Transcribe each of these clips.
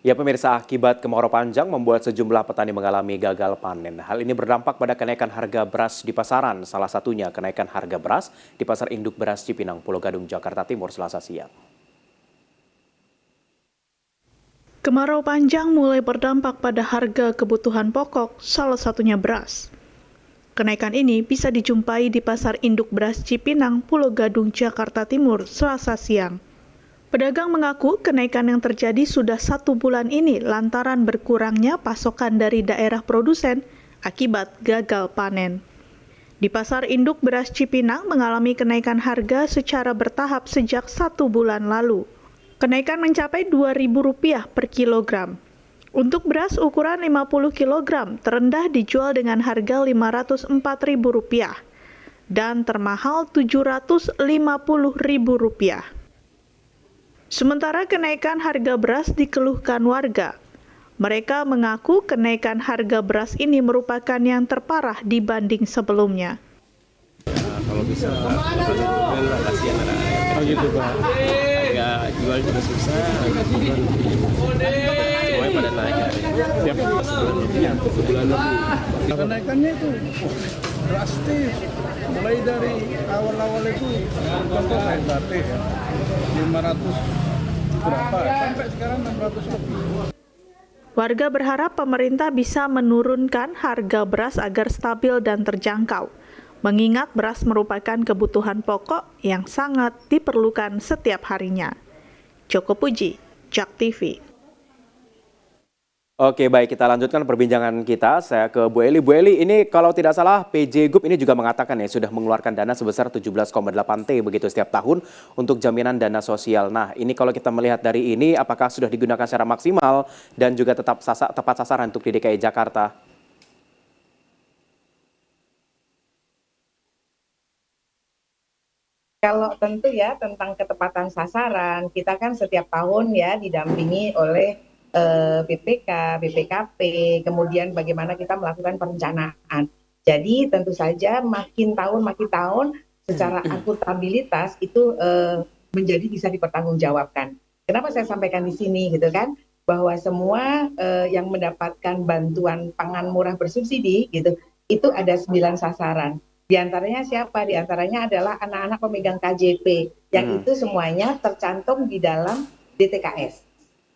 Ya pemirsa, akibat kemarau panjang membuat sejumlah petani mengalami gagal panen. Hal ini berdampak pada kenaikan harga beras di pasaran. Salah satunya kenaikan harga beras di Pasar Induk Beras Cipinang, Pulau Gadung, Jakarta Timur, Selasa siang. Kemarau panjang mulai berdampak pada harga kebutuhan pokok, salah satunya beras. Kenaikan ini bisa dijumpai di Pasar Induk Beras Cipinang, Pulau Gadung, Jakarta Timur, Selasa siang. Pedagang mengaku kenaikan yang terjadi sudah 1 bulan ini lantaran berkurangnya pasokan dari daerah produsen akibat gagal panen. Di Pasar Induk Beras Cipinang mengalami kenaikan harga secara bertahap sejak 1 bulan lalu. Kenaikan mencapai Rp2.000 per kilogram. Untuk beras ukuran 50 kg terendah dijual dengan harga Rp504.000 dan termahal Rp750.000. Sementara kenaikan harga beras dikeluhkan warga. Mereka mengaku kenaikan harga beras ini merupakan yang terparah dibanding sebelumnya. Kalau bisa kasihan anak-anak. Oh gitu Pak. Harga jual juga susah, harga jual semuanya pada naik harga. Tiap Sebulan lebih. kenaikannya itu drastis. Mulai dari awal-awal itu contoh kayak batik ya, 500 berapa sampai sekarang 600 lebih. Warga berharap pemerintah bisa menurunkan harga beras agar stabil dan terjangkau, mengingat beras merupakan kebutuhan pokok yang sangat diperlukan setiap harinya. Joko Puji, JAK TV. Oke baik, kita lanjutkan perbincangan kita. Saya ke Bu Eli. Bu Eli, ini kalau tidak salah PJ Group ini juga mengatakan ya sudah mengeluarkan dana sebesar 17,8 T begitu setiap tahun untuk jaminan dana sosial. Nah ini kalau kita melihat dari ini apakah sudah digunakan secara maksimal dan juga tepat sasaran untuk di DKI Jakarta? Kalau tentu ya tentang ketepatan sasaran, kita kan setiap tahun ya didampingi oleh BPK, BPKP, kemudian bagaimana kita melakukan perencanaan. Jadi tentu saja makin tahun secara akuntabilitas itu menjadi bisa dipertanggungjawabkan. Kenapa saya sampaikan di sini gitu kan? Bahwa semua yang mendapatkan bantuan pangan murah bersubsidi gitu, itu ada 9 sasaran. Di antaranya siapa? Di antaranya adalah anak-anak pemegang KJP yang itu semuanya tercantum di dalam DTKS.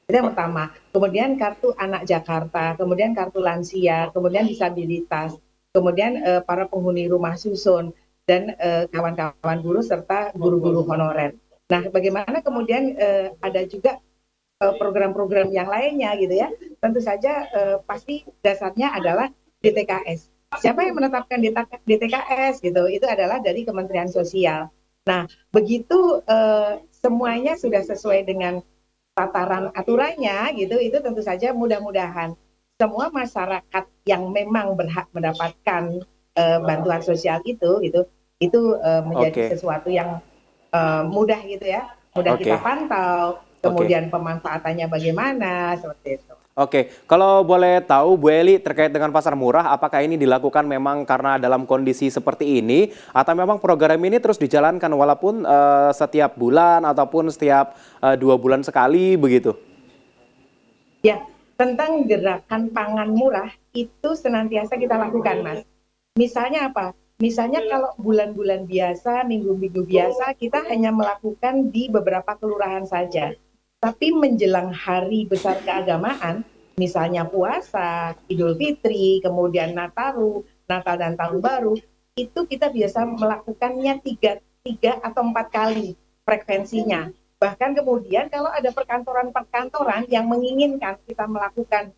Itu yang pertama. Kemudian kartu anak Jakarta, kemudian kartu lansia, kemudian disabilitas, kemudian para penghuni rumah susun dan kawan-kawan guru serta guru-guru honorer. Nah, bagaimana kemudian ada juga program-program yang lainnya gitu ya. Tentu saja pasti dasarnya adalah DTKS. Siapa yang menetapkan DTKS gitu? Itu adalah dari Kementerian Sosial. Nah, begitu semuanya sudah sesuai dengan tataran aturannya gitu, itu tentu saja mudah-mudahan semua masyarakat yang memang berhak mendapatkan bantuan sosial itu menjadi sesuatu yang mudah gitu ya, mudah kita pantau, kemudian pemanfaatannya bagaimana seperti itu. Oke, kalau boleh tahu Bu Eli terkait dengan pasar murah, apakah ini dilakukan memang karena dalam kondisi seperti ini atau memang program ini terus dijalankan walaupun setiap bulan ataupun setiap 2 bulan sekali begitu? Ya, tentang gerakan pangan murah itu senantiasa kita lakukan, Mas. Misalnya apa? Misalnya kalau bulan-bulan biasa, minggu-minggu biasa, kita hanya melakukan di beberapa kelurahan saja. Tapi menjelang hari besar keagamaan, misalnya puasa, Idul Fitri, kemudian Natal dan Tahun Baru, itu kita biasa melakukannya tiga atau 4 kali frekuensinya. Bahkan kemudian kalau ada perkantoran-perkantoran yang menginginkan kita melakukan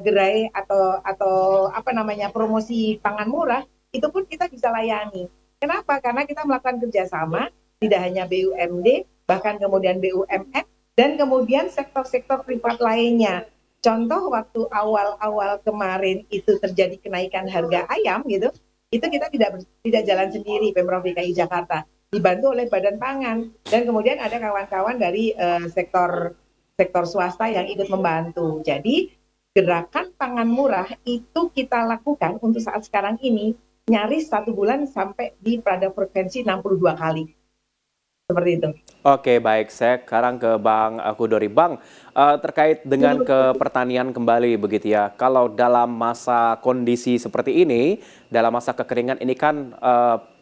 gerai atau promosi pangan murah, itu pun kita bisa layani. Kenapa? Karena kita melakukan kerjasama, tidak hanya BUMD, bahkan kemudian BUMN, dan kemudian sektor-sektor privat lainnya. Contoh waktu awal-awal kemarin itu terjadi kenaikan harga ayam gitu, itu kita tidak jalan sendiri Pemprov DKI Jakarta, dibantu oleh Badan Pangan, dan kemudian ada kawan-kawan dari sektor swasta yang ikut membantu. Jadi gerakan pangan murah itu kita lakukan untuk saat sekarang ini nyaris 1 bulan sampai pada frekuensi 62 kali. Seperti itu. Oke, baik. Saya sekarang ke Bang Kudori. Bang, terkait dengan kepertanian kembali begitu ya. Kalau dalam masa kondisi seperti ini, dalam masa kekeringan ini kan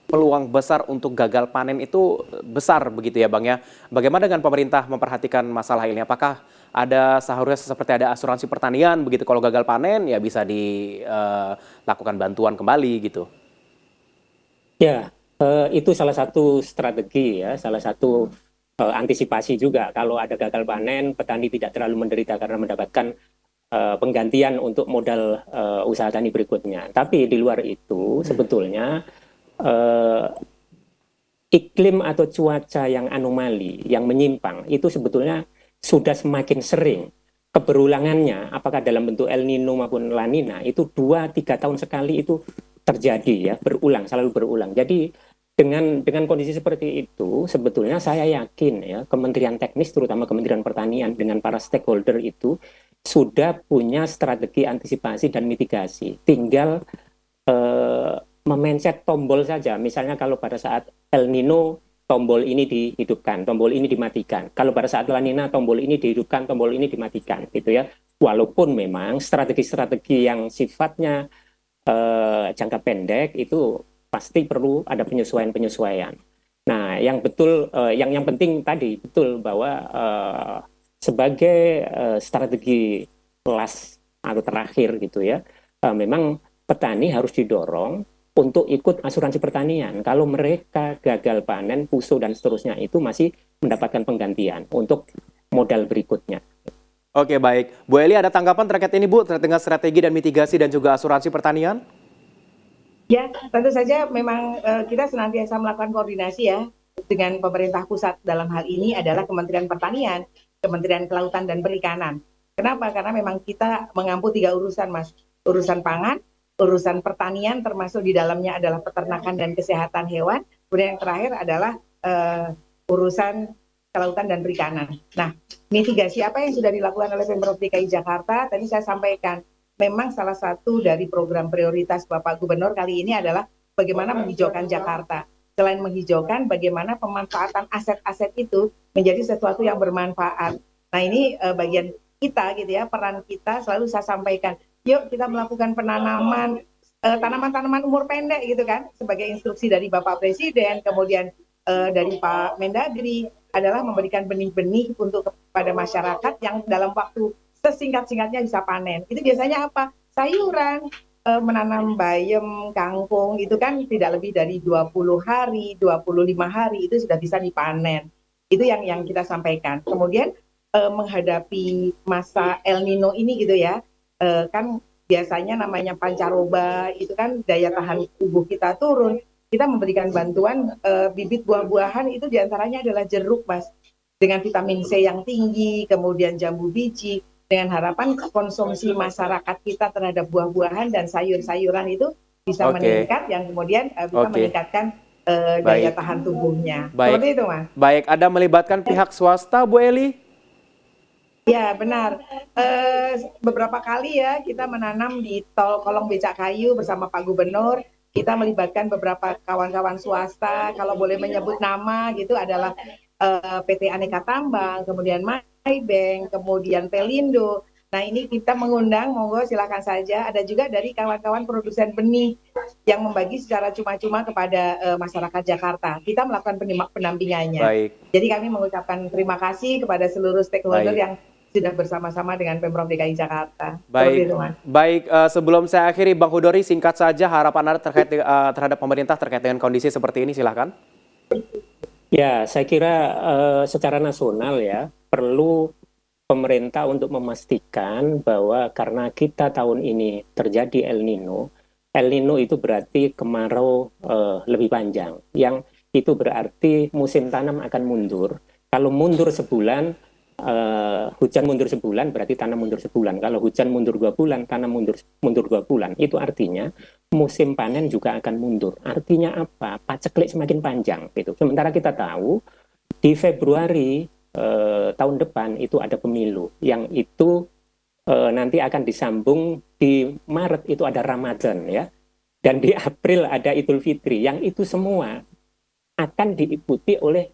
peluang besar untuk gagal panen itu besar begitu ya, Bang ya. Bagaimana dengan pemerintah memperhatikan masalah ini? Apakah ada seharusnya seperti ada asuransi pertanian begitu kalau gagal panen ya bisa dilakukan bantuan kembali gitu. Ya, itu salah satu strategi ya, salah satu antisipasi juga. Kalau ada gagal panen, petani tidak terlalu menderita karena mendapatkan penggantian untuk modal usaha tani berikutnya. Tapi di luar itu sebetulnya eh, iklim atau cuaca yang anomali, yang menyimpang, itu sebetulnya sudah semakin sering. Keberulangannya, apakah dalam bentuk El Nino maupun La Nina, itu 2-3 tahun sekali itu terjadi ya, berulang, selalu berulang. Jadi dengan kondisi seperti itu, sebetulnya saya yakin ya, Kementerian Teknis, terutama Kementerian Pertanian, dengan para stakeholder itu, sudah punya strategi antisipasi dan mitigasi. Tinggal memencet tombol saja. Misalnya kalau pada saat El Nino, tombol ini dihidupkan, tombol ini dimatikan. Kalau pada saat La Nina, tombol ini dihidupkan, tombol ini dimatikan, gitu ya. Walaupun memang strategi-strategi yang sifatnya jangka pendek itu pasti perlu ada penyesuaian-penyesuaian. Nah, yang betul, yang penting tadi betul bahwa sebagai strategi last atau terakhir gitu ya, memang petani harus didorong untuk ikut asuransi pertanian. Kalau mereka gagal panen, puso dan seterusnya itu masih mendapatkan penggantian untuk modal berikutnya. Oke, baik. Bu Eli ada tanggapan terkait ini, Bu, terkait dengan strategi dan mitigasi dan juga asuransi pertanian? Ya, tentu saja memang kita senantiasa melakukan koordinasi ya dengan pemerintah pusat, dalam hal ini adalah Kementerian Pertanian, Kementerian Kelautan dan Perikanan. Kenapa? Karena memang kita mengampu 3 urusan, Mas. Urusan pangan, urusan pertanian, termasuk di dalamnya adalah peternakan dan kesehatan hewan. Kemudian yang terakhir adalah urusan kelautan dan perikanan. Nah, mitigasi apa yang sudah dilakukan oleh Pemprov DKI Jakarta, tadi saya sampaikan, memang salah satu dari program prioritas Bapak Gubernur kali ini adalah bagaimana menghijaukan Jakarta. Selain menghijaukan, bagaimana pemanfaatan aset-aset itu menjadi sesuatu yang bermanfaat. Nah, ini bagian kita gitu ya, peran kita selalu saya sampaikan. Yuk kita melakukan penanaman tanaman-tanaman umur pendek gitu kan, sebagai instruksi dari Bapak Presiden, kemudian dari Pak Mendagri adalah memberikan benih-benih untuk kepada masyarakat yang dalam waktu sesingkat-singkatnya bisa panen. Itu biasanya apa? Sayuran, menanam bayam, kangkung, itu kan tidak lebih dari 20 hari, 25 hari itu sudah bisa dipanen. Itu yang kita sampaikan. Kemudian menghadapi masa El Nino ini gitu ya, kan biasanya namanya pancaroba, itu kan daya tahan tubuh kita turun. Kita memberikan bantuan bibit buah-buahan itu diantaranya adalah jeruk, Mas, dengan vitamin C yang tinggi, kemudian jambu biji, dengan harapan konsumsi masyarakat kita terhadap buah-buahan dan sayur-sayuran itu bisa meningkat, yang kemudian bisa meningkatkan daya tahan tubuhnya. Seperti itu, Mas. Baik, ada melibatkan pihak swasta, Bu Eli? Ya, benar. Beberapa kali ya kita menanam di tol Kolong Becak Kayu bersama Pak Gubernur. Kita melibatkan beberapa kawan-kawan swasta, kalau boleh menyebut nama gitu adalah PT Aneka Tambang, kemudian Maybank, kemudian Pelindo. Nah, ini kita mengundang, monggo silakan saja. Ada juga dari kawan-kawan produsen benih yang membagi secara cuma-cuma kepada masyarakat Jakarta. Kita melakukan pendampingannya. Baik. Jadi kami mengucapkan terima kasih kepada seluruh stakeholder yang sudah bersama-sama dengan Pemprov DKI Jakarta. Baik, baik. Sebelum saya akhiri, Bang Kudori, singkat saja harapan Anda terkait terhadap pemerintah terkait dengan kondisi seperti ini, silakan. Ya, saya kira secara nasional ya perlu pemerintah untuk memastikan bahwa karena kita tahun ini terjadi El Nino itu berarti kemarau lebih panjang, yang itu berarti musim tanam akan mundur. Kalau mundur sebulan, hujan mundur sebulan berarti tanam mundur sebulan. Kalau hujan mundur 2 bulan, tanam mundur 2 bulan. Itu artinya musim panen juga akan mundur. Artinya apa? Paceklik semakin panjang gitu. Sementara kita tahu di Februari tahun depan itu ada pemilu, yang itu nanti akan disambung di Maret itu ada Ramadan ya. Dan di April ada Idul Fitri, yang itu semua akan diikuti oleh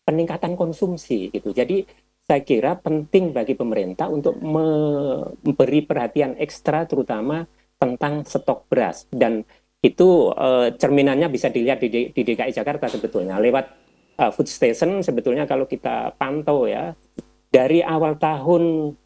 peningkatan konsumsi gitu. Jadi saya kira penting bagi pemerintah untuk memberi perhatian ekstra terutama tentang stok beras, dan itu cerminannya bisa dilihat di DKI Jakarta sebetulnya lewat food station. Sebetulnya kalau kita pantau ya dari awal tahun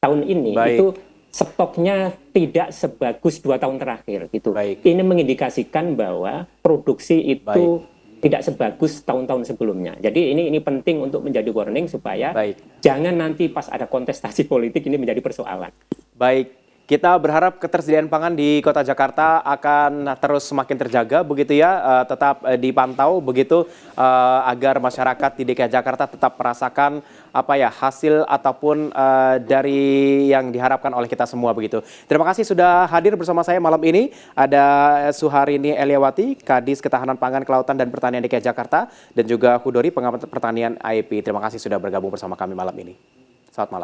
ini Baik. itu stoknya tidak sebagus 2 tahun terakhir gitu. Baik. Ini mengindikasikan bahwa produksi itu Baik. tidak sebagus tahun-tahun sebelumnya. Jadi ini penting untuk menjadi warning supaya Baik. jangan nanti pas ada kontestasi politik ini menjadi persoalan. Baik, kita berharap ketersediaan pangan di Kota Jakarta akan terus semakin terjaga begitu ya, tetap dipantau begitu agar masyarakat di DKI Jakarta tetap merasakan hasil ataupun dari yang diharapkan oleh kita semua begitu. Terima kasih sudah hadir bersama saya malam ini. Ada Suharini Eliawati, Kadis Ketahanan Pangan, Kelautan dan Pertanian DKI Jakarta, dan juga Hudori, Pengamat Pertanian AEP. Terima kasih sudah bergabung bersama kami malam ini. Selamat malam.